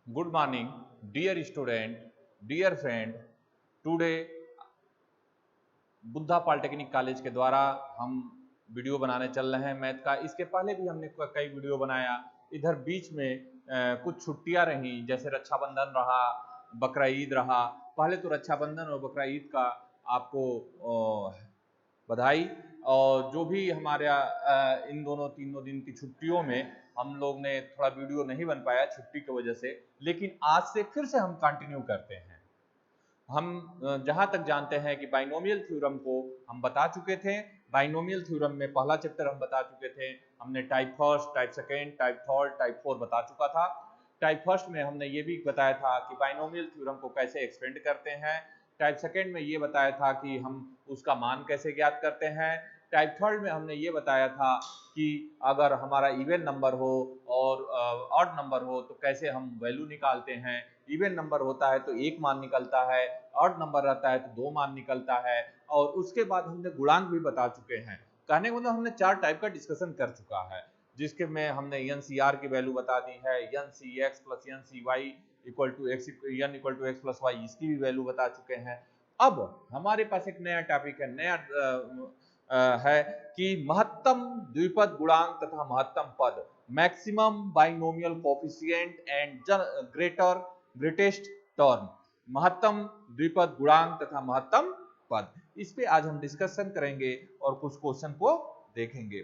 Good morning, dear student, dear friend. Today Buddha polytechnic college के द्वारा हम वीडियो बनाने चल रहे हैं मैथ का। इसके पहले भी हमने कई वीडियो बनाया। इधर बीच में कुछ छुट्टियां रहीं, जैसे रक्षाबंधन रहा, बकरा ईद रहा। पहले तो रक्षाबंधन और बकरा ईद का आपको बधाई। और जो भी हमारे इन दोनों तीनों दिन की छुट्टियों में हम लोग ने थोड़ा वीडियो नहीं बन पाया छुट्टी की वजह से, लेकिन आज से फिर से हम कंटिन्यू करते हैं। हम जहां तक जानते हैं कि बाइनोमियल थ्योरम को हम बता चुके थे। बाइनोमियल थ्योरम में पहला चैप्टर हम बता चुके थे। हमने type first, type second, type third, type four बता चुका था। टाइप फर्स्ट में हमने ये भी बताया था कि बाइनोमियल थ्योरम को कैसे एक्सपेंड करते हैं। टाइप सेकेंड में ये बताया था कि हम उसका मान कैसे ज्ञात करते हैं। टाइप थर्ड में हमने ये बताया था कि अगर हमारा इवन नंबर हो और ऑड नंबर हो तो कैसे हम वैल्यू निकालते हैं। इवन नंबर होता है तो एक मान निकलता है, ऑड नंबर रहता है तो दो मान निकलता है। और उसके बाद हमने गुणांक भी बता चुके हैं। कहने को मतलब हमने 4 टाइप का डिस्कशन कर चुका है, जिसके में हमने एन सी आर की वैल्यू बता दी है, N C X plus N C Y equal to X, N equal to X plus Y, इसकी भी वैल्यू बता चुके हैं। अब हमारे पास एक नया टॉपिक है, नया है कि महत्तम द्विपद गुणांक तथा महत्तम पद, maximum binomial coefficient and greatest term, महत्तम द्विपद गुणांक तथा महत्तम पद। इस पे आज हम डिस्कशन करेंगे और कुछ क्वेश्चन को देखेंगे।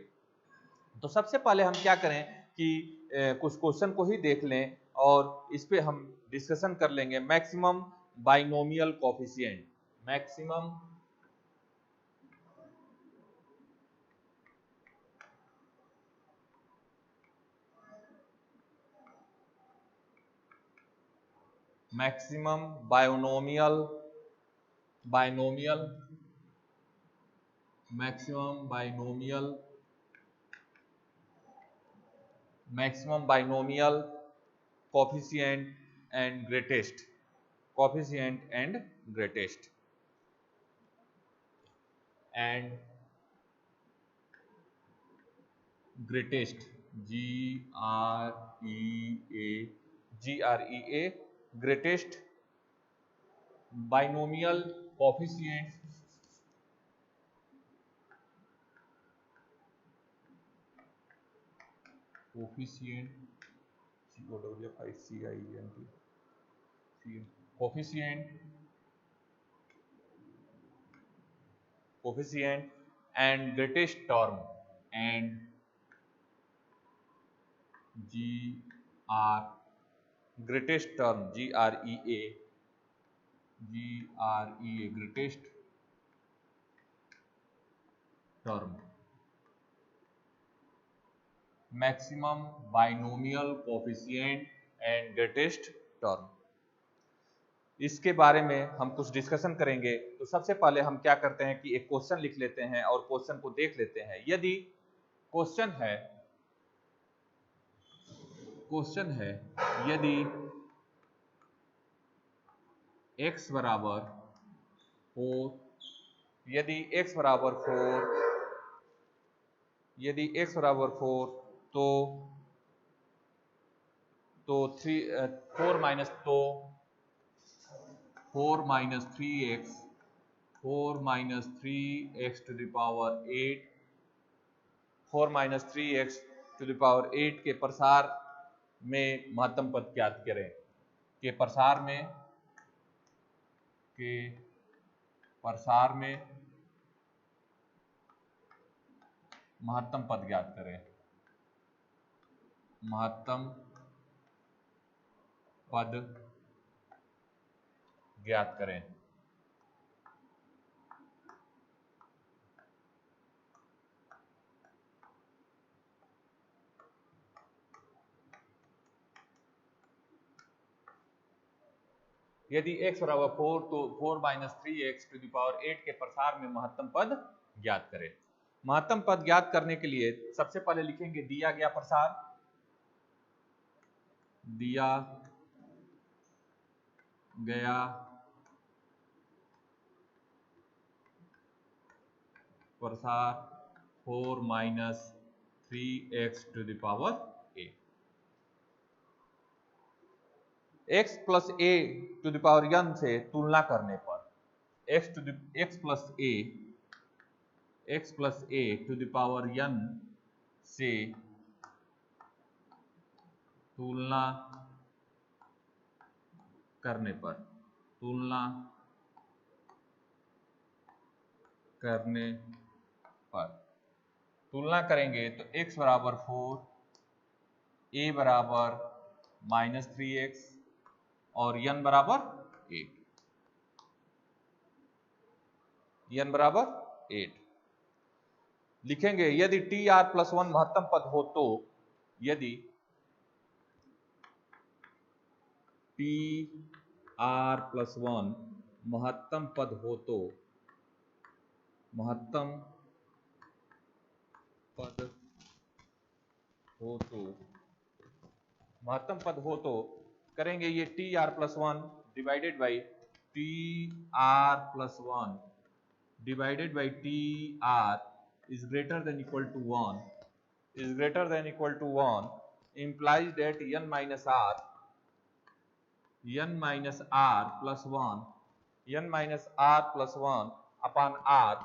तो सबसे पहले हम क्या करें कि कुछ क्वेश्चन को ही देख लें और इस पे हम डिस्कशन कर लेंगे। Maximum binomial coefficient, maximum maximum binomial binomial maximum binomial maximum binomial coefficient and greatest, coefficient and greatest and greatest, GREA greatest binomial coefficient coefficient and greatest term and greatest term GREA greatest term, maximum binomial coefficient and greatest term. इसके बारे में हम कुछ discussion करेंगे। तो सबसे पहले हम क्या करते हैं कि एक क्वेश्चन लिख लेते हैं और क्वेश्चन को देख लेते हैं। यदि क्वेश्चन है यदि x बराबर 4, यदि x बराबर 4 तो 4 minus 3x to the power 8, 4 - 3x to the power 8 के प्रसार में महत्तम पद ज्ञात करें। के प्रसार में महत्तम पद ज्ञात करें। महत्तम पद ज्ञात करें। यदि x बराबर 4 तो 4 - 3x टू द पावर 8 के प्रसार में महत्तम पद ज्ञात करें। महत्तम पद ज्ञात करने के लिए सबसे पहले लिखेंगे दिया गया प्रसार, दिया गया प्रसार 4 - 3x to the power 8। x plus A to the power n से तुलना करने पर x plus A to the power n से तुलना करने पर तुलना करेंगे तो x बराबर 4, a बराबर -3x और n बराबर 8। n बराबर 8 लिखेंगे। यदि tr+1 महत्तम पद हो तो, यदि tr+1 महत्तम पद हो तो, महत्तम पद हो तो करेंगे ये tr+1 divided by tr+1 divided by tr is greater than equal to 1 implies that n minus r plus 1 upon r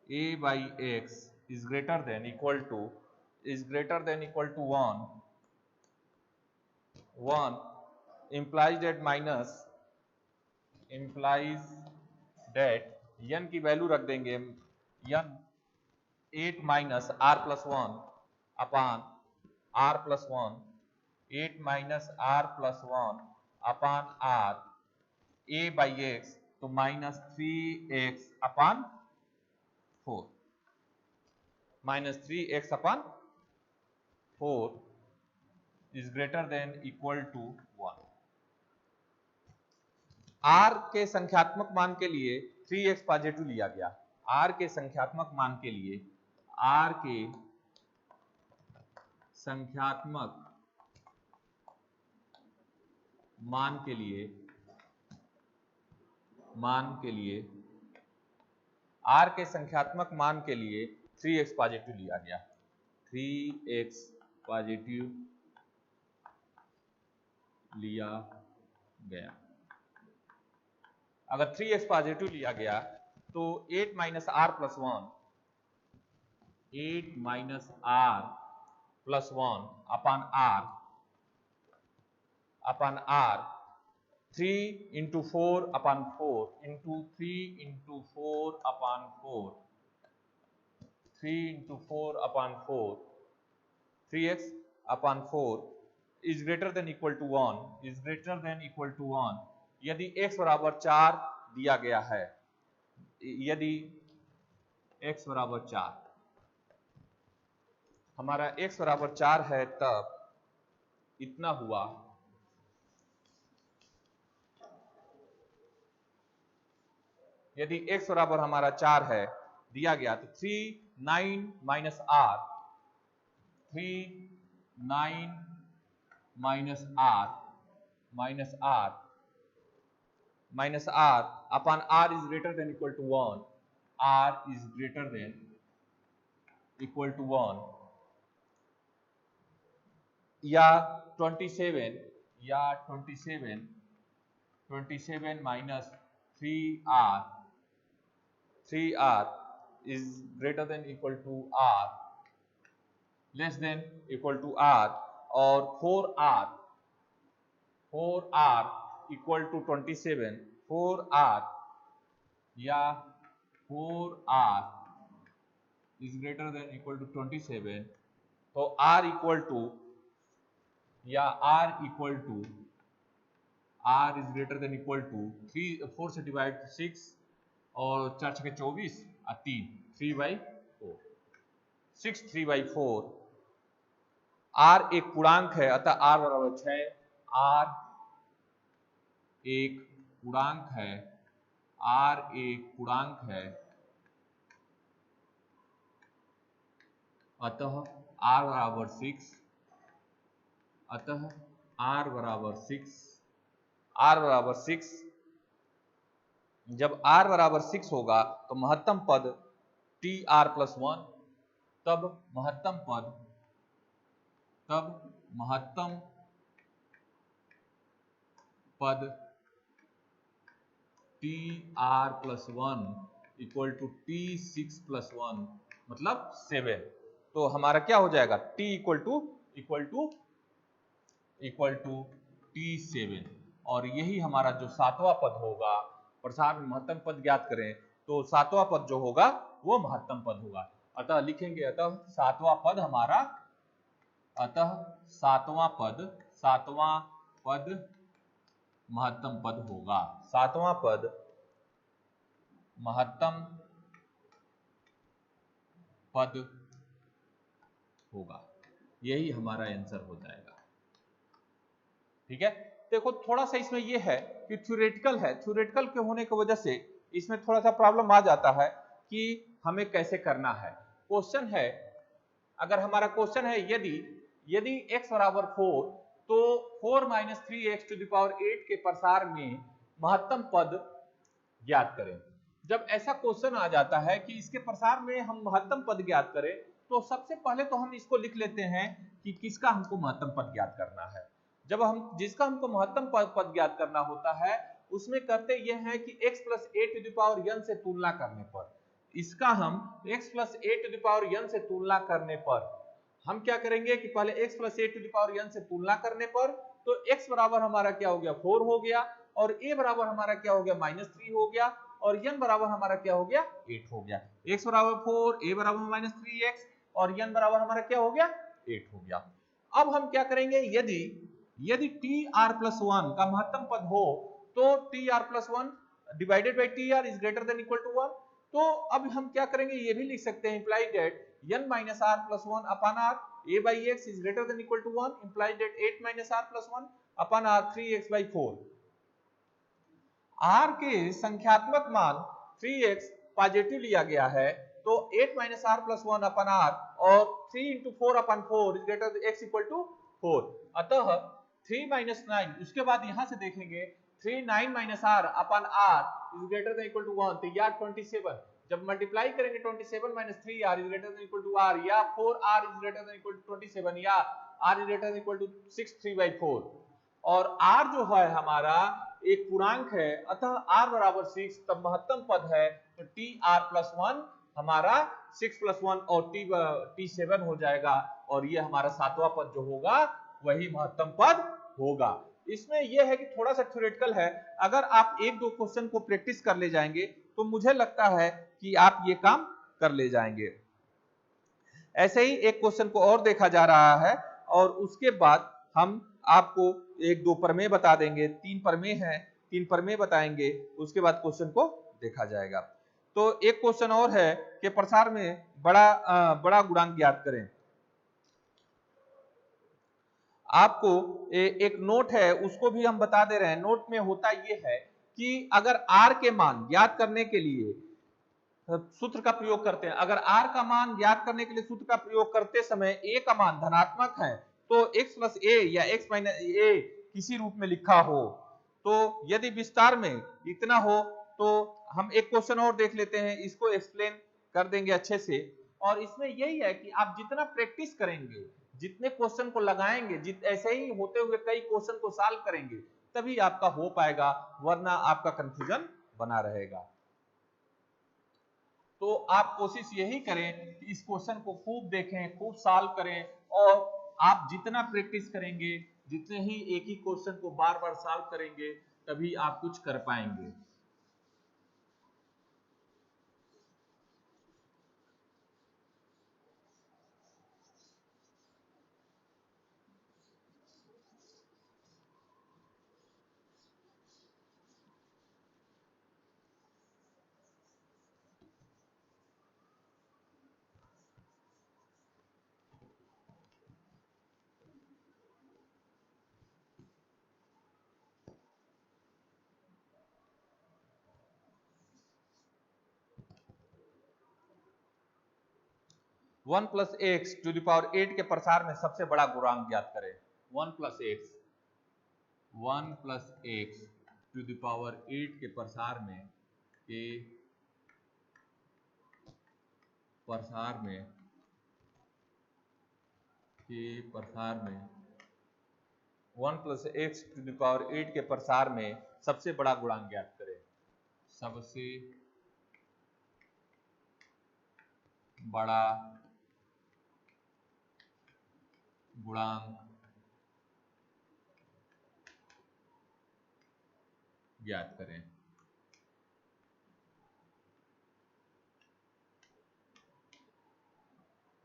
a by x is greater than equal to 1 implies that n की value रख देंगे n 8 minus r plus 1 upon r plus 1 8 minus r plus 1 upon r a by x तो -3x upon 4 is greater than equal to 1। r के संख्यात्मक मान के लिए 3x positive लिया गया। r के संख्यात्मक मान के लिए r के संख्यात्मक मान के लिए 3x पॉजिटिव लिया गया। 3x पॉजिटिव लिया गया। अगर 3x पॉजिटिव लिया गया तो 8 minus r plus 1 upon r 3 into 4 upon 4 into 3 into 4 upon 4 3x upon 4 is greater than equal to 1 यदि x बराबर 4 दिया गया है, हमारा x बराबर 4 है, तब इतना हुआ। यदि x बराबर हमारा 4 है दिया गया तो 9 minus r upon r is greater than equal to 1 या 27 minus 3r is greater than equal to r less than equal to r और 4r equal to 27 4r या 4r is greater than equal to 27 तो r equal to r is greater than equal to 4 से divide 6 और 4 6 24 और 3 3/4 6 3/4 r एक पूर्णांक है, अतः r बराबर 6। r एक पूर्णांक है अतः r बराबर 6 जब r बराबर 6 होगा तो महत्तम पद tr+1 तब महत्तम पद TR+1 इक्वल टू T6+1 मतलब 7, तो हमारा क्या हो जाएगा T इक्वल टू T7, और यही हमारा जो सातवां पद होगा, प्रसार में महत्तम पद ज्ञात करें तो सातवां पद जो होगा वो महत्तम पद होगा। अतः लिखेंगे, अतः सातवां पद महत्तम पद होगा, सातवां पद महत्तम पद होगा, यही हमारा आंसर हो जाएगा। ठीक है, देखो थोड़ा सा इसमें यह है कि थ्योरेटिकल है, थ्योरेटिकल के होने की वजह से इसमें थोड़ा सा प्रॉब्लम आ जाता है कि हमें कैसे करना है। क्वेश्चन है, अगर हमारा क्वेश्चन है यदि x बराबर 4 तो 4 - 3x⁸ के प्रसार में महत्तम पद ज्ञात करें। जब ऐसा क्वेश्चन आ जाता है कि इसके प्रसार में हम महत्तम पद ज्ञात करें, तो सबसे पहले तो हम इसको लिख लेते हैं कि किसका हमको महत्तम पद ज्ञात करना है। जब हम जिसका हमको महत्तम पद ज्ञात करना होता है, उसमें करते यह है कि x + a⁴n से तुलना करने पर, इसका हम x + a⁴n से तुलना करने पर हम क्या करेंगे कि पहले x + a⁴n से तुलना करने पर, तो x बराबर हमारा क्या हो गया 4 हो गया, और a बराबर हमारा क्या हो गया -3 हो गया, और n बराबर हमारा क्या हो गया 8 हो गया। x बराबर 4, a बराबर -3x और n बराबर हमारा क्या हो गया 8 हो गया। अब हम क्या करेंगे, यदि TR+1 का महत्तम पद हो तो TR+1 divided by TR is greater than equal to 1, तो अब हम क्या करेंगे, ये भी लिख सकते हैं implied that n - r+1 upon r a by x is greater than equal to 1, implies that 8 - r+1 upon r 3x/4। r के संख्यात्मक मान 3x पॉजिटिव लिया गया है, तो 8 - r+1 upon r और 3 × 4 upon 4 is greater than x equal to 4। अतः 3 - 9, उसके बाद यहां से देखेंगे 3 9 - r upon r is greater than equal to 1, तो यह 27, जब मल्टीप्लाई करेंगे 27 - 3r is greater than equal to r, या 4r is greater than equal to 27, या r is greater than equal to 6 3/4, और r जो है हमारा एक पूर्णांक है, अतः r बराबर 6, तब महत्तम पद है, तो TR+1 हमारा 6 + 1 और T7 हो जाएगा, और ये हमारा सातवां पद जो होगा वही महत्तम पद होगा। इसमें यह है कि थोड़ा सा थ्योरेटिकल है, अगर आप एक दो क्वेश्चन को प्रैक्टिस कर ले जाएंगे तो मुझे लगता है कि आप ये काम कर ले जाएंगे। ऐसे ही एक क्वेश्चन को और देखा जा रहा है, और उसके बाद हम आपको एक दो प्रमेय बता देंगे, 3 प्रमेय हैं, 3 प्रमेय बताएंगे, उसके बाद क्वेश्चन को देखा जाएगा। तो एक क्वेश्चन और है कि प्रसार में बड़ा गुणांक ज्ञात करें। आपको एक नोट है, उसको भी हम बता दे रहे हैं। नोट में होता यह है कि अगर r के मान ज्ञात करने के लिए सूत्र का प्रयोग करते हैं, अगर r का मान ज्ञात करने के लिए सूत्र का प्रयोग करते समय a का मान धनात्मक है, तो x + a या x - a किसी रूप में लिखा हो, तो यदि विस्तार में इतना हो, तो हम एक क्वेश्चन और देख लेते हैं, इसको एक्सप्लेन कर देंगे अच्छे से। और इसमें यही है कि आप जितना प्रैक्टिस करेंगे, जितने क्वेश्चन को लगाएंगे, ऐसे ही होते हुए कई क्वेश्चन को सॉल्व करेंगे, तभी आपका हो पाएगा, वरना आपका कंफ्यूजन बना रहेगा। तो आप कोशिश यही करें कि इस क्वेश्चन को खूब देखें, खूब सॉल्व करें, और आप जितना प्रैक्टिस करेंगे, जितने ही एक ही क्वेश्चन को बार बार सॉल्व करेंगे, तभी आप कुछ कर पाएंगे। 1 + x⁸ के प्रसार में सबसे बड़ा गुणांक ज्ञात करें। 1 + x⁸ के प्रसार में 1 plus x to the power 8 के प्रसार में सबसे बड़ा गुणांक ज्ञात करें। सबसे बड़ा गुणांक ज्ञात करें।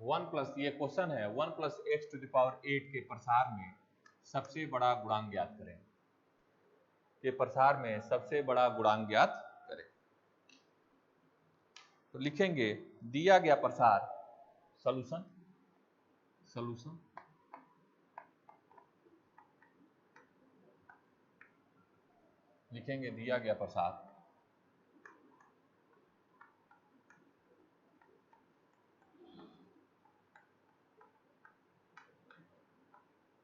वन प्लस, ये क्वेश्चन है, 1 plus x to the power 8 के प्रसार में सबसे बड़ा गुणांक ज्ञात करें। के प्रसार में सबसे बड़ा गुणांक ज्ञात करें। तो लिखेंगे दिया गया प्रसार, सॉल्यूशन लिखेंगे दिया गया प्रसार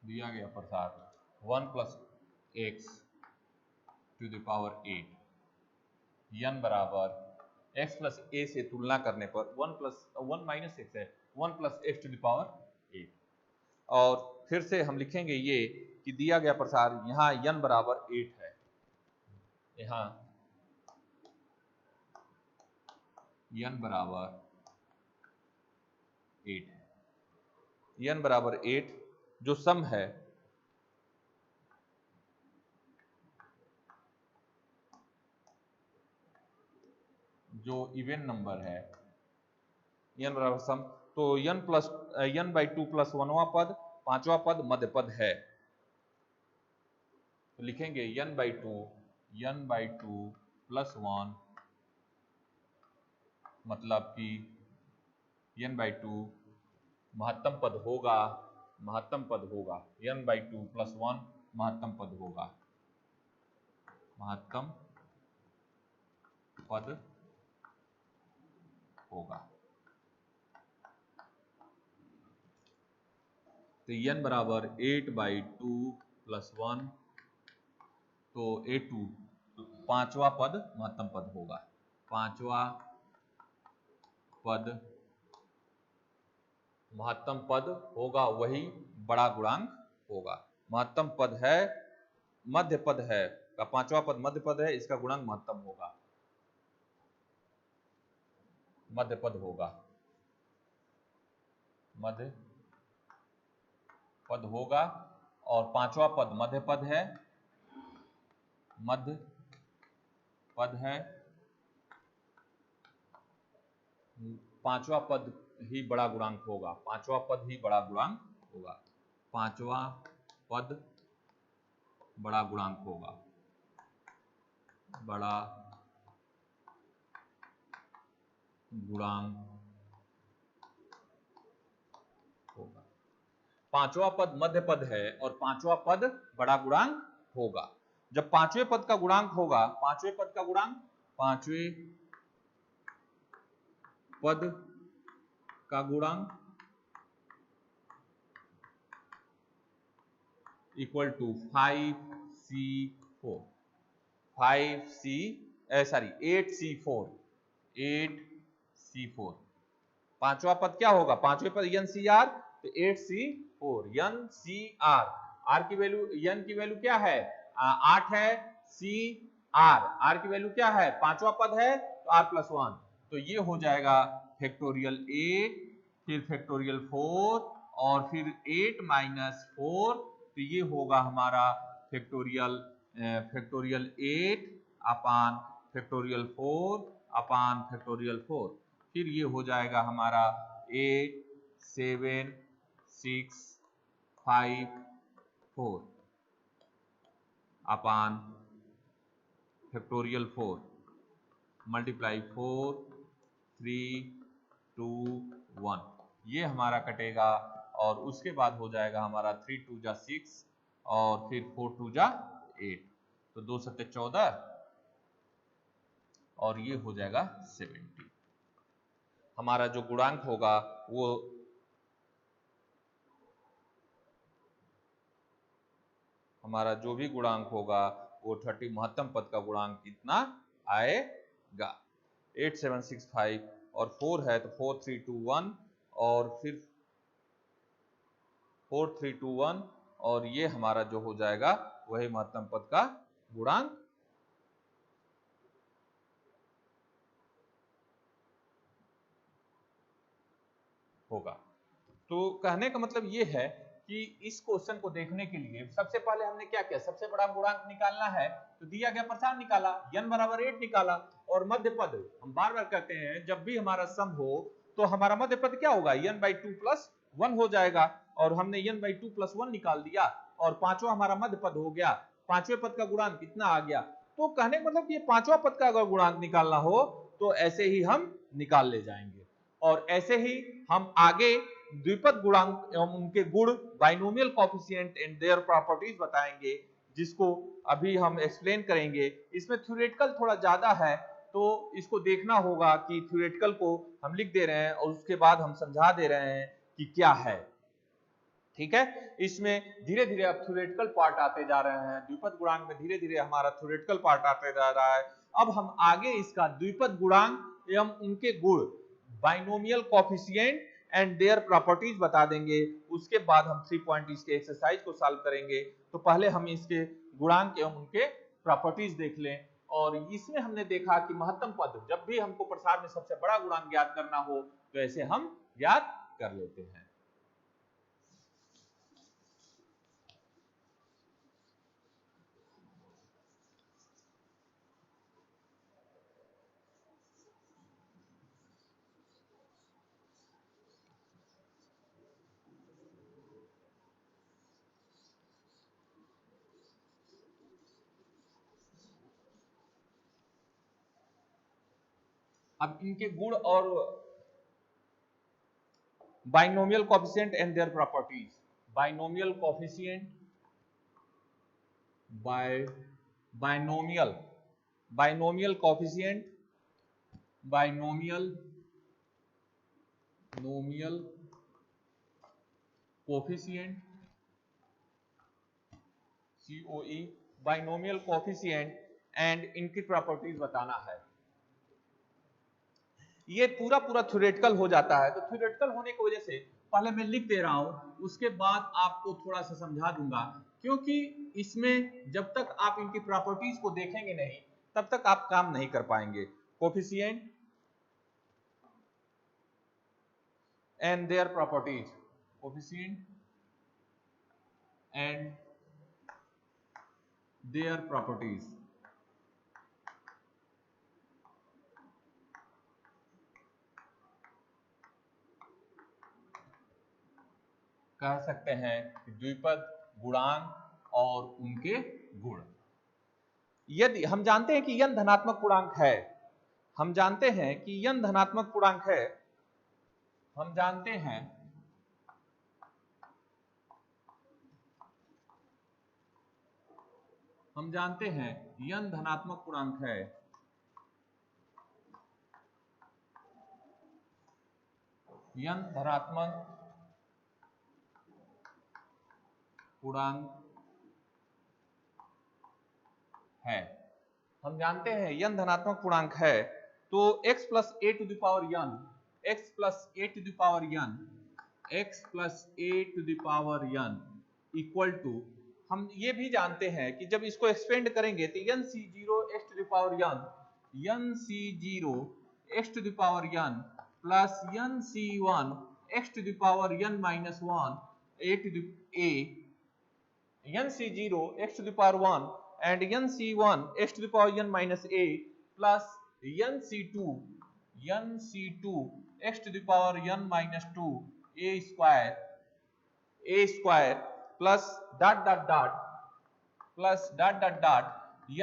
दिया गया प्रसार 1 plus x to the power 8 n बराबर x प्लस a से तुलना करने पर 1 माइनस एक्स है, 1 plus x to the power 8। और फिर से हम लिखेंगे ये कि दिया गया प्रसार यहाँ n बराबर 8 है, यहाँ n बराबर 8 है, n बराबर 8 जो सम है जो इवन नंबर है n बराबर सम, तो n बाई 2 प्लस 1वां पद, 5वां पद मध्य पद है। तो लिखेंगे n बाई 2 प्लस 1 मतलब कि n बाई 2 महत्तम पद होगा, n बाई 2 प्लस 1 महत्तम पद होगा, तो n बराबर 8 बाई 2 प्लस 1, तो 8 पांचवा पद महत्तम पद होगा, पांचवा पद महत्तम पद होगा, वही बड़ा गुणांक होगा। महत्तम पद है, मध्य पद है का पांचवा पद मध्य पद है, इसका गुणांक महत्तम होगा, मध्य पद होगा, मध्य पद होगा। और पांचवा पद मध्य पद है, मध्य पद है, पांचवा पद ही बड़ा गुणांक होगा, पांचवा पद ही बड़ा गुणांक होगा, पांचवा पद बड़ा गुणांक होगा, बड़ा गुणांक होगा। पांचवा पद मध्य पद है और पांचवा पद बड़ा गुणांक होगा। जब पांचवें पद का गुणांक होगा, पांचवें पद का गुणांक, पांचवें पद का गुणांक इक्वल टू 5c4, 8c4। पांचवा पद क्या होगा, पांचवें पद NCR, तो 8c4 NCR, r की वैल्यू, n की वैल्यू क्या है 8 है, r की वैल्यू क्या है, पांचवा पद है तो r प्लस 1, तो ये हो जाएगा फैक्टोरियल 8, फिर फैक्टोरियल 4 और फिर 8 माइनस 4, तो ये होगा हमारा फैक्टोरियल 8 अपान फैक्टोरियल 4 अपान फैक्टोरियल 4, फिर ये हो जाएगा हमारा 8 7 6 5 4 अपान फैक्टोरियल 4 मल्टीप्लाई 4 3 2 1, ये हमारा कटेगा। और उसके बाद हो जाएगा हमारा 3 2 जा 6 और फिर 4 2 जा 8, तो 2 7 14 और ये हो जाएगा 70। हमारा जो गुणांक होगा वो हमारा जो भी गुणांक होगा वो 30 महत्तम पद का गुणांक कितना आएगा, 8765 और 4 है तो 4321 और फिर 4321 और ये हमारा जो हो जाएगा वही महत्तम पद का गुणांक होगा। तो कहने का मतलब ये है कि इस क्वेश्चन को देखने के लिए सबसे पहले हमने क्या किया, सबसे बड़ा गुणांक निकालना है तो दिया गया प्रसार निकाला, n बराबर 8 निकाला, और मध्य पद हम बार बार कहते हैं जब भी हमारा सम हो तो हमारा मध्य पद क्या होगा, n/2 + 1 हो जाएगा, और हमने n/2 + 1 निकाल दिया और पांचवा हमारा मध्य पद हो गया। पांचवें पद का गुणांक कितना आ गया, तो कहने का मतलब कि पांचवा पद का अगर गुणांक निकालना हो तो ऐसे ही हम निकाल ले जाएंगे, और ऐसे ही हम आगे द्विपद गुणांक एवं उनके गुण, binomial coefficient and their properties बताएंगे, जिसको अभी हम एक्सप्लेन करेंगे। इसमें थ्योरेटिकल थोड़ा ज्यादा है तो इसको देखना होगा कि थ्योरेटिकल को हम लिख दे रहे हैं और उसके बाद हम समझा दे रहे हैं कि क्या है, ठीक है। इसमें धीरे धीरे अब थ्योरेटिकल पार्ट आते जा रहे हैं, द्विपद गुणांक में धीरे धीरे हमारा थ्योरेटिकल पार्ट आते जा रहा है। अब हम आगे इसका द्विपद गुणांक एवं उनके गुण, binomial coefficient and their properties बता देंगे। उसके बाद हम 3 पॉइंट इसके एक्सरसाइज को सॉल्व करेंगे। तो पहले हम इसके गुणांक एवं उनके प्रॉपर्टीज देख लें, और इसमें हमने देखा कि महत्तम पद, जब भी हमको प्रसार में सबसे बड़ा गुणांक ज्ञात करना हो तो ऐसे हम ज्ञात कर लेते हैं। अब इनके गुण और binomial coefficient and their properties, binomial coefficient, binomial coefficient, binomial coefficient, COE, binomial coefficient and इनकी प्रॉपर्टीज बताना है। ये पूरा थ्योरेटिकल हो जाता है, तो थ्योरेटिकल होने की वजह से पहले मैं लिख दे रहा हूं, उसके बाद आपको थोड़ा सा समझा दूंगा, क्योंकि इसमें जब तक आप इनकी प्रॉपर्टीज को देखेंगे नहीं तब तक आप काम नहीं कर पाएंगे। Coefficient and their properties, coefficient and their properties, कह सकते हैं कि द्विपद गुणांक और उनके गुण। यदि हम जानते हैं कि n धनात्मक पूर्णांक है, हम जानते हैं कि n धनात्मक पूर्णांक है, हम जानते हैं n धनात्मक पूर्णांक है, n धनात्मक पूर्णांक है, हम जानते हैं n धनात्मक पूर्णांक है, तो x + a to the power n, x + a to the power n, x + a to the power n equal to, हम ये भी जानते हैं कि जब इसको एक्सपेंड करेंगे तो nc0 x to the power n, nc0 x to the power n plus nc1 x to the power n minus 1 a to the a, nc0 x to the power 1 and nc1 x to the power n minus a plus nc2 x to the power n minus 2 a square plus dot dot dot plus dot dot dot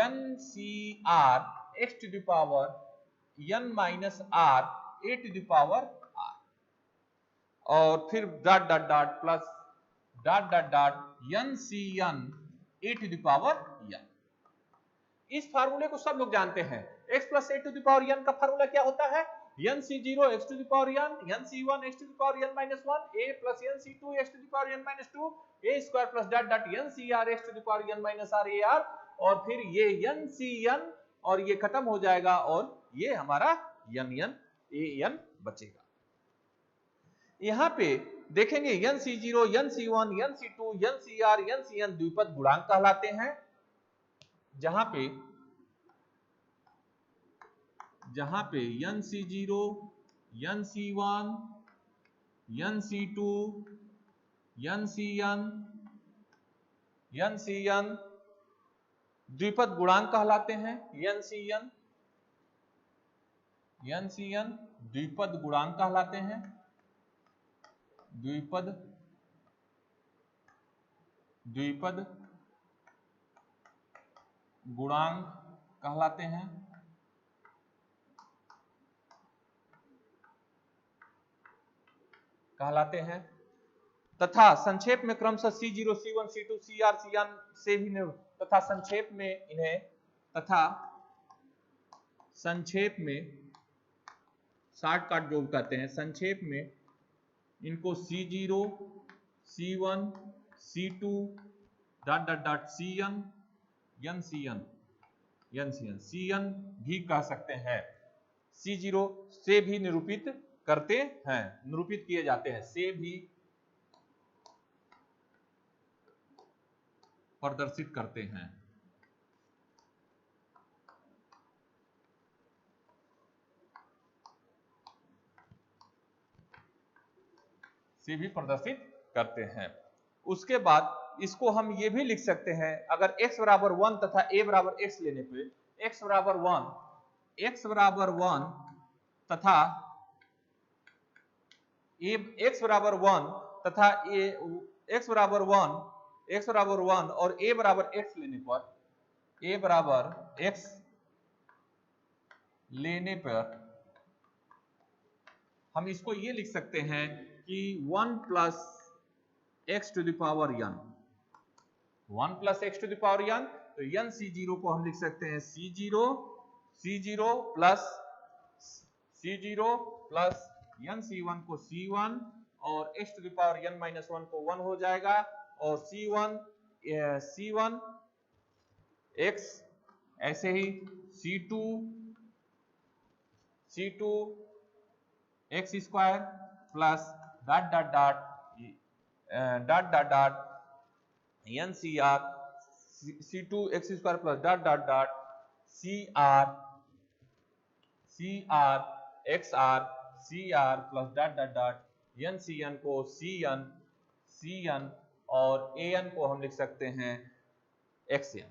ncr x to the power n minus r a to the power r, और फिर dot dot dot plus dot dot dot ncn a to the power n। इस फार्मूले को सब लोग जानते हैं। x plus a to the power n का फार्मूला क्या होता है, nc0 x to the power n, nc1 x to the power n minus 1, a plus nc2 x to the power n minus 2, a square plus dot dot ncr x to the power n minus r a r, और फिर ये ncn और ये खत्म हो जाएगा और ये हमारा n n a n बचेगा। यहाँ पे देखेंगे NC0, NC1, NC2, NCr, NCn द्विपद गुणांक कहलाते हैं, जहां पे NC0, NC1, NC2, NCn, NCn द्विपद गुणांक कहलाते हैं। NCn द्विपद गुणांक कहलाते हैं, द्विपद गुणांक कहलाते हैं तथा संक्षेप में क्रमशः C0, C1, C2, Cr, Cn से भी तथा संक्षेप में शॉर्टकट जो कहते हैं, संक्षेप में इनको C0, C1, C2 Cn, Cn भी कह सकते हैं। C0 से भी निरूपित करते हैं, निरूपित किए जाते हैं, से भी प्रदर्शित करते हैं। से भी प्रदर्शित करते हैं। उसके बाद इसको हम ये भी लिख सकते हैं, अगर x बराबर 1 तथा a बराबर x लेने पे x बराबर 1 तथा x बराबर 1 तथा x बराबर 1 और a बराबर x लेने पर हम इसको ये लिख सकते हैं कि 1 plus x to the power n, 1 plus x to the power n, तो NC0 को हम लिख सकते हैं C0 प्लस NC1 को C1 और x to the power n minus 1 को 1 हो जाएगा, और C1 x, ऐसे ही C2 x square plus NCR C2 x square plus CR XR CR plus NCN को CN और AN को हम लिख सकते हैं XN,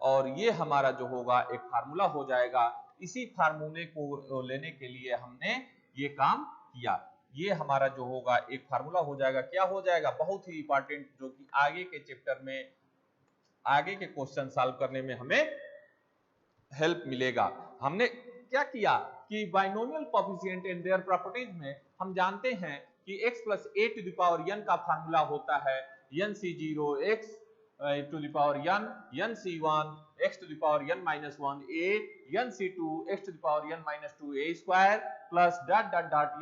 और ये हमारा जो होगा एक फार्मूला हो जाएगा। इसी फार्मूले को लेने के लिए हमने ये काम किया। ये हमारा जो होगा एक फार्मूला हो जाएगा। क्या हो जाएगा? बहुत ही इंपॉर्टेंट, जो कि आगे के चैप्टर में आगे के क्वेश्चन सॉल्व करने में हमें हेल्प मिलेगा। हमने क्या किया कि binomial coefficient and their properties में हम जानते हैं कि x plus a to the power n का फार्मूला होता है NC0 x to the power n, NC1 x to the power n minus 1 a, NC2 x to the power n minus 2 a square plus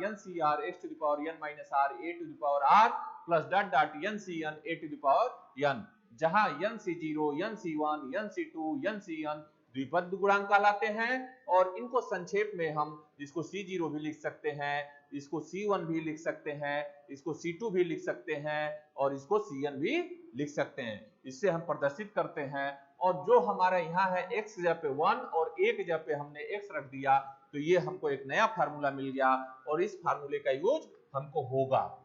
NCR x to the power n minus r a to the power r plus NCN a to the power n, जहां NC0, NC1, NC2, NCN द्विपद गुणांक कहलाते हैं, और इनको संक्षेप में हम इसको C0 भी लिख सकते हैं, इसको C1 भी लिख सकते हैं, इसको C2 भी लिख सकते हैं, और इसको CN भी लिख सकते हैं। इससे हम प्रदर्शित करते हैं, और जो हमारा यहाँ है x की जगह पे 1 और a की जगह पे हमने x रख दिया, तो ये हमको एक नया फार्मूला मिल गया, और इस फार्मूले का यूज हमको होगा।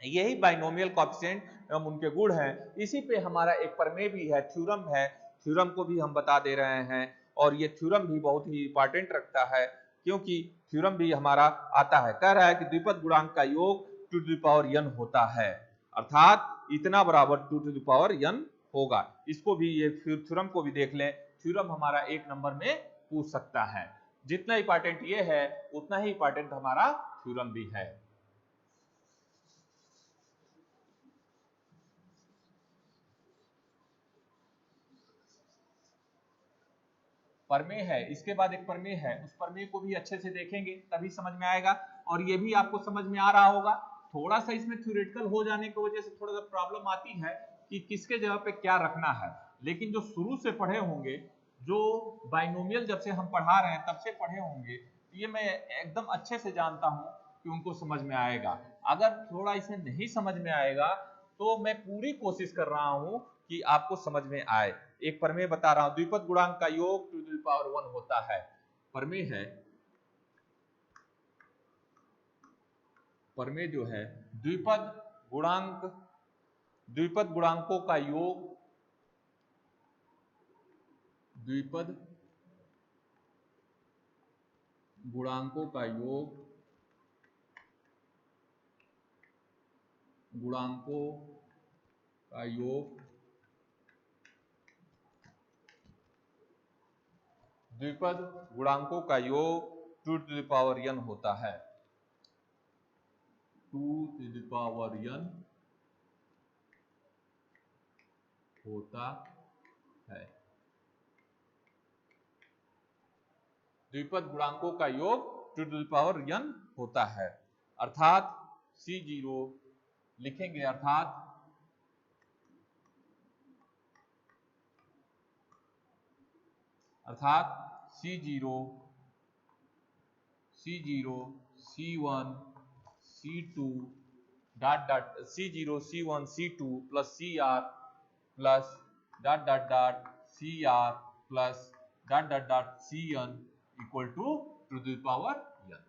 यही बाइनोमियल कोएफिशिएंट एवं उनके गुण हैं। इसी पे हमारा एक प्रमेय भी है, थ्योरम है, थ्योरम को भी हम बता दे रहे हैं, और ये थ्योरम भी बहुत ही इंपॉर्टेंट रखता है, क्योंकि थ्योरम भी हमारा आता है, कह रहा है कि द्विपद गुणांक का योग 2 टू द पावर n होता है, अर्थात इतना बराबर 2 टू द पावर n होगा। इसको भी, ये थ्योरम को भी देख लें, थ्योरम हमारा 1 नंबर में पूछ सकता है। जितना इंपॉर्टेंट ये है उतना ही इंपॉर्टेंट हमारा थ्योरम भी है। प्रमेय है, इसके बाद एक प्रमेय है, उस प्रमेय को भी अच्छे से देखेंगे तभी समझ में आएगा, और ये भी आपको समझ में आ रहा होगा। थोड़ा सा इसमें थ्योरेटिकल हो जाने की वजह से थोड़ा सा प्रॉब्लम आती है कि किसके जगह पे क्या रखना है, लेकिन जो शुरू से पढ़े होंगे, जो बाइनोमियल जब से हम पढ़ा रहे हैं तब से पढ़े होंगे, ये मैं एकदम अच्छे से जानता हूं कि उनको समझ में आएगा। अगर थोड़ा इसे नहीं समझ में आएगा तो मैं पूरी कोशिश कर रहा हूं कि आपको समझ में आए। एक प्रमेय बता रहा हूं, द्विपद गुणांक का योग 2 to the power 1 होता है। प्रमेय है, प्रमेय जो है द्विपद गुणांकों का योग, द्विपद गुणांकों का योग द्विपद गुणांकों का योग 2 to the power n होता है। 2 to the power n होता है। द्विपद गुणांकों का योग 2 to the power n होता है। अर्थात C0 लिखेंगे, अर्थात C0 C1 C2 C0 C1 C2 plus CR plus CR plus CN equal to the power n।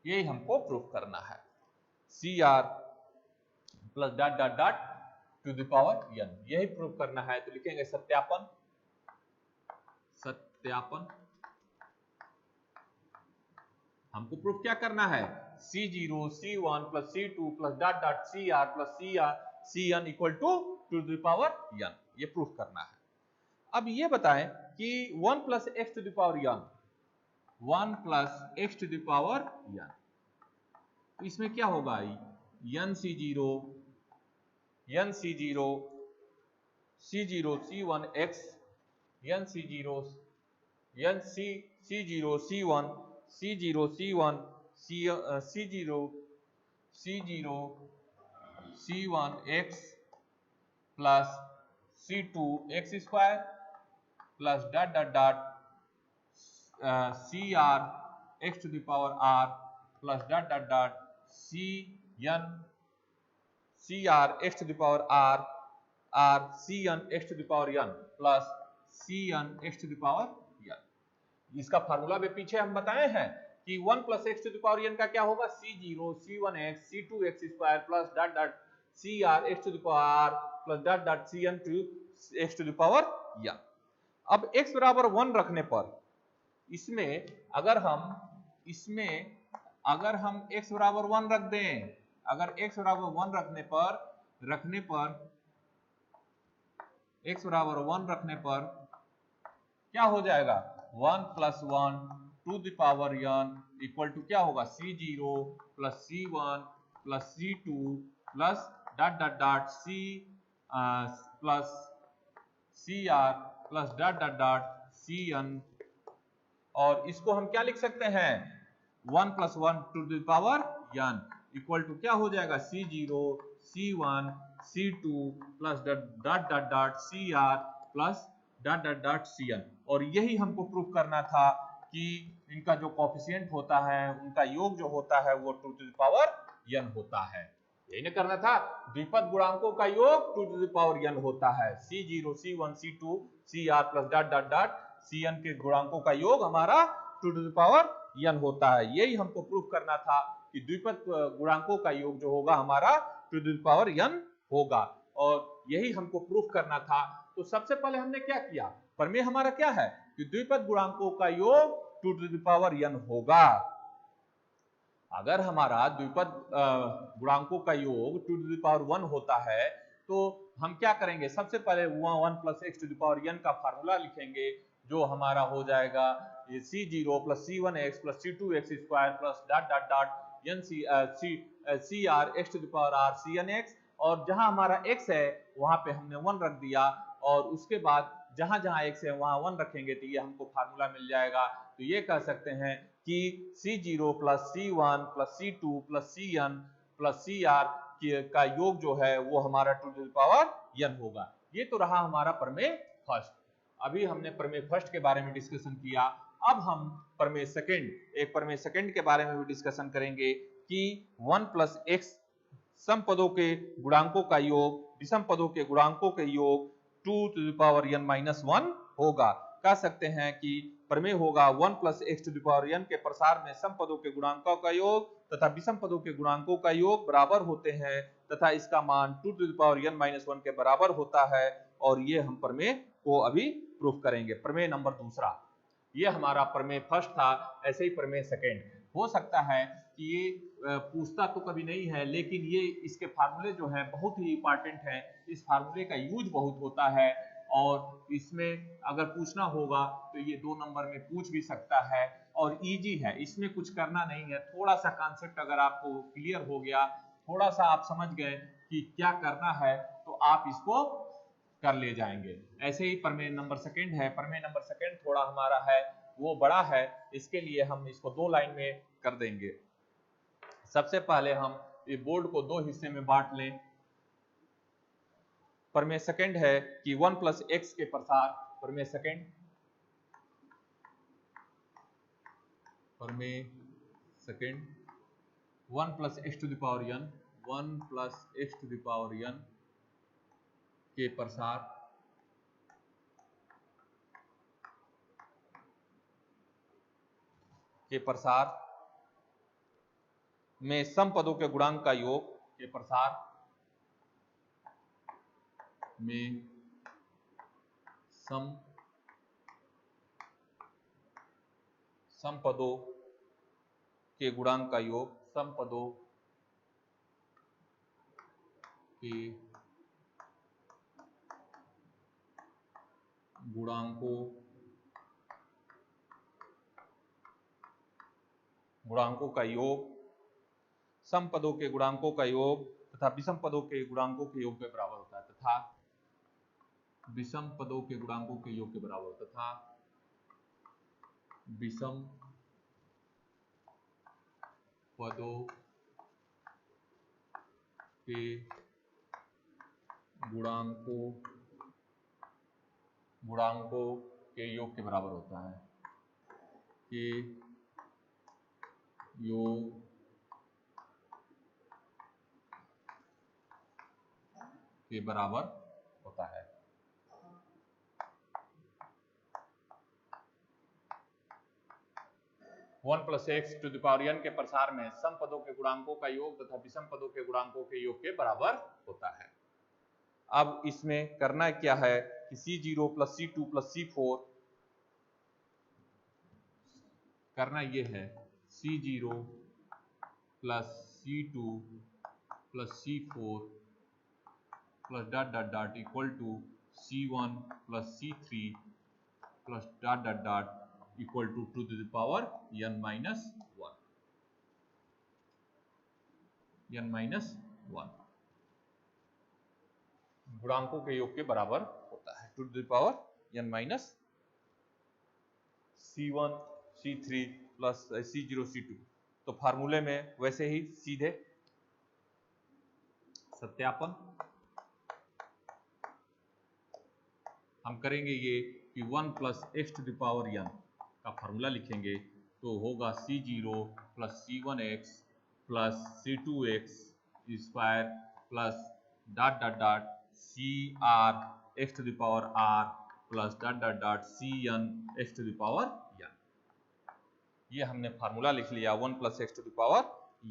यही हमको प्रूफ करना है। CR plus to the power n, यही प्रूफ करना है। तो लिखेंगे सत्यापन हमको प्रूफ क्या करना है, C0 C1 plus C2 plus CR plus CN equal to the power n, ये प्रूफ करना है। अब ये बताएं कि 1 plus x to the power n, 1 plus x to the power n, तो इसमें क्या होगा, NC0 C1 x, NC0 C1 C0 C1 C0 C1 x plus C2 x square plus CR x to the power r plus CR x to the power r CN x to the power n plus CN x to the power n। इसका formula भी पीछे हम बताए हैं कि 1 plus x to the power n का क्या होगा, C0 C1x C2 x square plus CR x to the power r plus CN x to the power n। अब x बराबर 1 रखने पर इसमें अगर हम x बराबर 1 रख दें, अगर x बराबर 1 x बराबर 1 रखने पर क्या हो जाएगा, 1 plus 1 to the power n equal to क्या होगा, C0 plus C1 plus C2 plus C plus CR plus CN, और इसको हम क्या लिख सकते हैं, 1 plus 1 to the power n equal to क्या हो जाएगा, C0 C1 C2 plus CR plus CN। और यही हमको प्रूफ करना था कि इनका जो कोफिशिएंट होता है, उनका योग जो होता है वो 2 to the power n होता है। यही ना करना था, द्विपद गुणांकों का योग 2 to the power n होता है। C0 C1 C2 CR plus CN के गुणांकों का योग हमारा 2 to the power n होता है। यही हमको प्रूफ करना था कि द्विपद गुणांकों का योग जो होगा हमारा 2 to the power n होगा, और यही हमको प्रूफ करना था। तो सबसे पहले हमने क्या किया, प्रमेय हमारा क्या है कि द्विपद गुणांकों का योग 2 to the power n होगा। अगर हमारा द्विपद गुणांकों का योग 2 to the power 1 होता है तो हम क्या करेंगे, सबसे पहले 1 plus x to the power n का फार्मूला लिखेंगे, जो हमारा हो जाएगा ये C0 plus C1x plus C2x square plus CR x to the power r CNx, और जहां हमारा x है वहां पे हमने 1 रख दिया, और उसके बाद जहां जहां x है वहां 1 रखेंगे तो ये हमको फार्मूला मिल जाएगा। तो ये कह सकते हैं कि C0 plus C1 plus C2 plus CN plus CR का योग जो है वो हमारा 2 to the power n होगा। ये तो रहा हमारा प्रमेय फर्स्ट। अभी हमने प्रमेय फर्स्ट के बारे में डिस्कशन किया। अब हम एक प्रमेय सेकंड के बारे में भी डिस्कशन करेंगे कि 1 प्लस एक्स सम पदों के गुणांकों का योग विषम पदों के गुणांकों के योग 2 to the power n minus 1 होगा। कह सकते हैं कि प्रमेय होगा 1 plus x to the power n के प्रसार में सम पदों के गुणांकों का योग तथा विषम पदों के गुणांकों का योग बराबर होते हैं तथा इसका मान 2 to the power n minus 1 के बराबर होता है, और ये हम प्रमेय को अभी प्रूफ करेंगे। प्रमेय नंबर दूसरा, ये हमारा प्रमेय फर्स्ट था, ऐसे ही प्रमेय सेकंड। हो सकता है कि ये पूछता तो कभी नहीं है, लेकिन ये इसके फार्मूले जो है बहुत ही इंपॉर्टेंट है, इस फार्मूले का यूज बहुत होता है और इसमें अगर पूछना होगा तो ये 2 नंबर में पूछ भी सकता है और इजी है, इसमें कुछ करना नहीं है। थोड़ा सा कॉन्सेप्ट अगर आपको क्लियर हो गया, थोड़ा सा आप समझ गए कि क्या करना है, तो आप इसको कर ले जाएंगे। ऐसे ही प्रमेय नंबर सेकंड है। प्रमेय नंबर सेकंड थोड़ा हमारा है वो बड़ा है, इसके लिए हम इसको 2 लाइन में कर देंगे। सबसे पहले हम ये बोर्ड को 2 हिस्से में बांट लें। प्रमेय सेकंड है कि 1 प्लस एक्स के प्रसार, प्रमेय second 1 plus x to the power n, 1 plus x to the power n के प्रसार में सम पदों के गुणांक का योग के प्रसार में सम पदों के गुणांक का योग, सम पदों के गुणांकों का योग, सम पदों के गुणांकों का योग तथा विषम पदों के गुणांकों के योग के बराबर होता है, तथा विषम पदों के गुणांकों के योग के बराबर, तथा विषम पदों के गुणांकों के योग के बराबर होता है, के योग के बराबर होता है। One plus x to the power n के प्रसार में सम पदों के गुणांकों का योग तथा विषम पदों के गुणांकों के योग के बराबर होता है। अब इसमें करना क्या है कि C0 plus C2 plus C4, करना ये है C0 plus C2 plus C4 plus dot dot dot equal to C1 plus C3 plus dot dot dot equal to two the power n minus 1 गुणांकों के योग के बराबर होता है, to the power n minus C1 C3 plus C0 C2। तो फार्मूले में वैसे ही सीधे सत्यापन हम करेंगे ये कि 1 plus x to the power n का फार्मूला लिखेंगे तो होगा C0 plus C1x plus C2x square plus dot dot dot CR x to the power R plus dot dot dot CN x to the power n। ये हमने formula लिख लिया 1 plus x to the power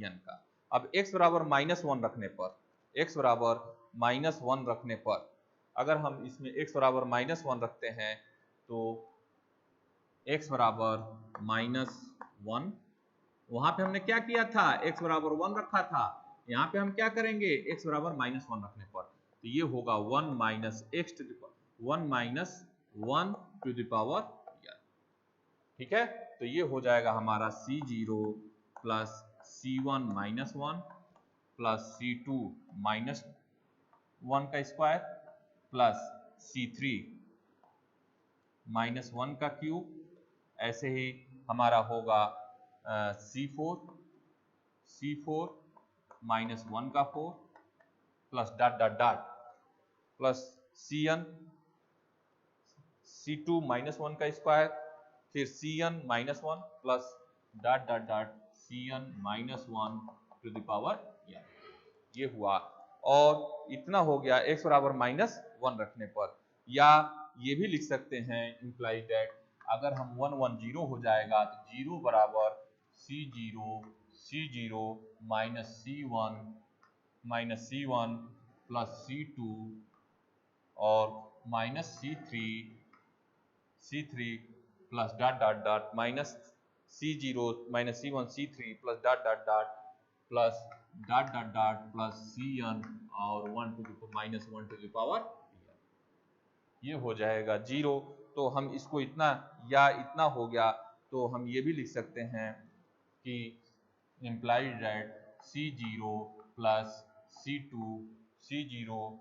n का। अब x बराबर -1 रखने पर, x बराबर -1 रखने पर, अगर हम इसमें x बराबर -1 रखते हैं तो x बराबर -1, वहां पे हमने क्या किया था, x बराबर 1 रखा था, यहाँ पे हम क्या करेंगे x बराबर -1 रखने पर, तो ये होगा 1 minus 1 to the power n। ठीक है, तो ये हो जाएगा हमारा C0 plus C1 -1 plus C2 -1 का स्क्वायर प्लस C3 -1 का क्यूब। ऐसे ही हमारा होगा C4 -1 का 4 plus dot dot dot plus CN C2 -1 का स्क्वायर फिर Cn minus one plus dot dot dot Cn minus one two the power n, ये हुआ। और इतना हो गया x बराबर माइनस वन रखने पर, या ये भी लिख सकते हैं इंप्लाई दैट अगर हम 1 1 0 हो जाएगा तो 0 बराबर C0 minus C1 plus C2 और minus C3 plus dot dot dot minus C0 minus C1 C3 plus dot dot dot plus dot dot dot plus Cn और 1 to minus 1 to the power, ये हो जाएगा 0। तो हम इसको इतना या इतना हो गया, तो हम ये भी लिख सकते हैं कि implied that C0 plus C2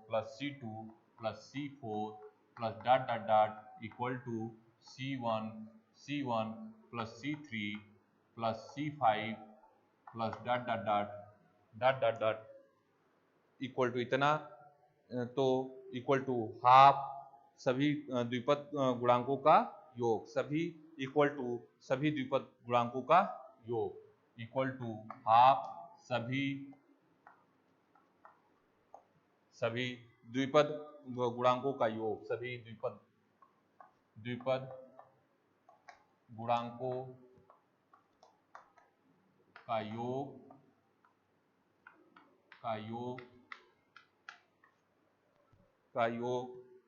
plus C2 plus C4 plus dot dot dot equal to C1 plus C3 plus C5 plus dot dot dot equal to इतना, तो इक्वल टू हाफ सभी द्विपद गुणांकों का योग, सभी इक्वल टू सभी द्विपद गुणांकों का योग इक्वल टू हाफ सभी द्विपद गुणांकों का योग, सभी द्विपद गुणांकों का योग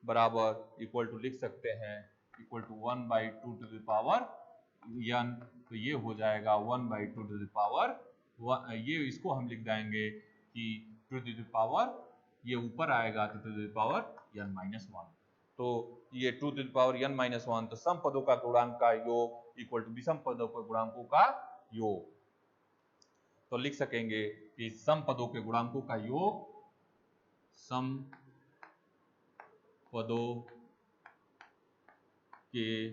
बराबर इक्वल टू लिख सकते हैं equal to 1/2 to the power n, तो ये हो जाएगा 1/2 टू द पावर, ये इसको हम लिख देंगे कि टू द पावर, ये ऊपर आएगा तो to the power n minus one, तो ये to the power n minus one, तो सम पदों का गुणांक का योग इक्वल टू विषम पदों के गुणांकों का योग। तो लिख सकेंगे कि सम पदों के गुणांकों का योग, सम पदों के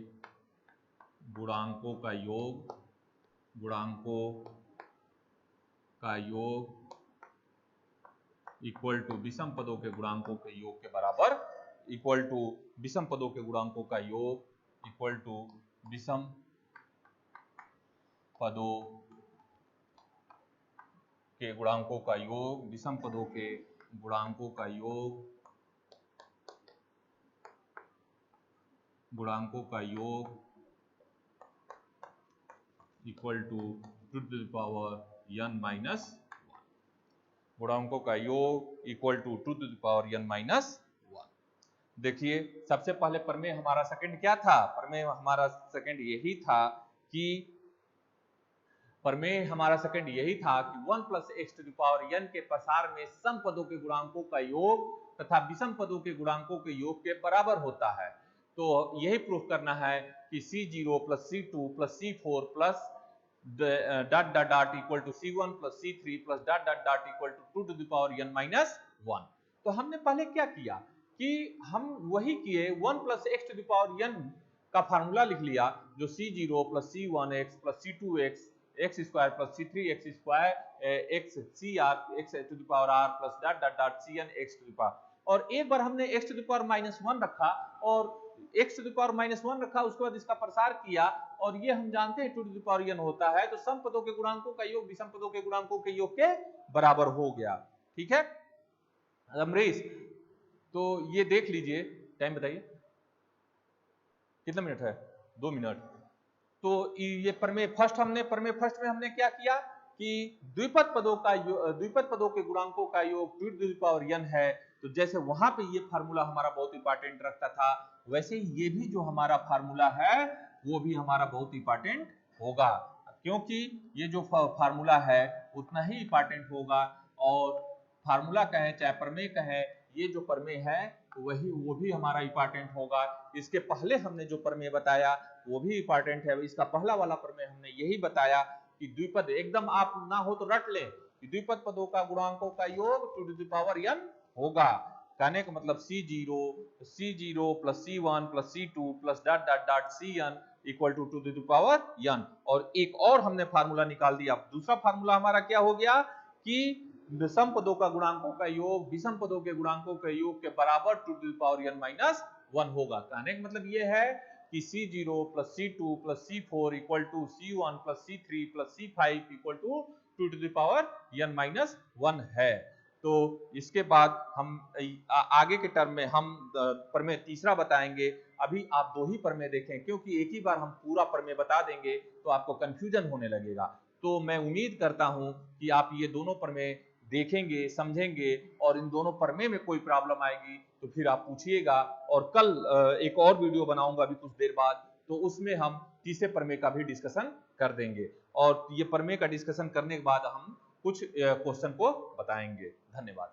गुणांकों का योग इक्वल टू विषम पदों के गुणांकों के योग के बराबर, इक्वल टू विषम पदों के गुणांकों का योग इक्वल टू विषम पदों के गुणांकों का योग, विषम पदों के गुणांकों का योग equal to two the power n माइनस, गुणांकों का योग equal to two the power n minus one. देखिए सबसे पहले प्रमेय हमारा सेकंड क्या था, प्रमेय हमारा सेकंड यही था कि 1 plus x to the power n के प्रसार में सम पदों के गुणांकों का योग तथा विषम पदों के गुणांकों के योग के बराबर होता है। तो यही प्रूफ करना है कि C0 plus C2 plus C4 plus dot dot dot equal to C1 plus C3 plus dot dot dot equal to 2 to the power n minus one. तो हमने पहले क्या किया कि हम वही किए 1 plus x to the power n का फार्मूला लिख लिया, जो C0 plus C1x plus C2x x square plus C3x square x CR x to the power r plus dot dot dot Cn x to the power, और एक बार हमने x to the power minus one रखा और x to the power minus one रखा, उसके बाद इसका प्रसार किया, और ये हम जानते हैं टू द पावर n होता है, तो सम पदों के गुणांकों का योग विषम पदों के गुणांकों के योग के बराबर हो गया। ठीक है अमरीश, तो ये देख लीजिए, टाइम बताइए कितना मिनट है, 2 मिनट। तो ये प्रमेय फर्स्ट में हमने क्या किया कि द्विपद पदों के गुणांकों का योग टू द पावर n है, तो जैसे वहां पे ये फार्मूला हमारा बहुत इंपॉर्टेंट रखता था, वैसे ही ये भी जो हमारा फार्मूला है वो भी हमारा बहुत इंपॉर्टेंट होगा, क्योंकि ये जो फार्मूला है उतना ही इंपॉर्टेंट होगा, और फार्मूला कहे चाहे प्रमेय कहे, ये जो प्रमेय है वो भी हमारा इंपॉर्टेंट होगा। इसके पहले हमने जो प्रमेय बताया वो भी इंपॉर्टेंट है। इसका पहला वाला प्रमेय हमने यही बताया कि द्विपद, एकदम आप ना हो तो रट लें कि द्विपद पदों का गुणांकों का योग टू द पावर n होगा। कहने का मतलब C0 plus C1 plus C2 plus dot dot dot Cn equal to the power n। और एक और हमने फार्मूला निकाल दिया, दूसरा फार्मूला हमारा क्या हो गया कि विषम पदों का गुणांकों का योग विषम पदों के गुणांकों के योग के बराबर to the power n minus one होगा। कहने का मतलब ये है कि C0 plus C2 plus C4 equal to C1 plus C3 plus C5 equal to 2 to the power n minus 1 है। तो इसके बाद हम आगे के टर्म में हम प्रमेय तीसरा बताएंगे। अभी आप दो ही प्रमेय देखें, क्योंकि एक ही बार हम पूरा प्रमेय बता देंगे तो आपको कंफ्यूजन होने लगेगा। तो मैं उम्मीद करता हूं कि आप ये दोनों प्रमेय देखेंगे, समझेंगे, और इन दोनों प्रमेय में कोई प्रॉब्लम आएगी तो फिर आप पूछिएगा। और कल एक और वीडियो बनाऊंगा अभी कुछ देर बाद, तो उसमें हम तीसरे प्रमेय का भी डिस्कशन कर देंगे, और ये प्रमेय का डिस्कशन करने के बाद हम कुछ क्वेश्चन को बताएंगे। धन्यवाद।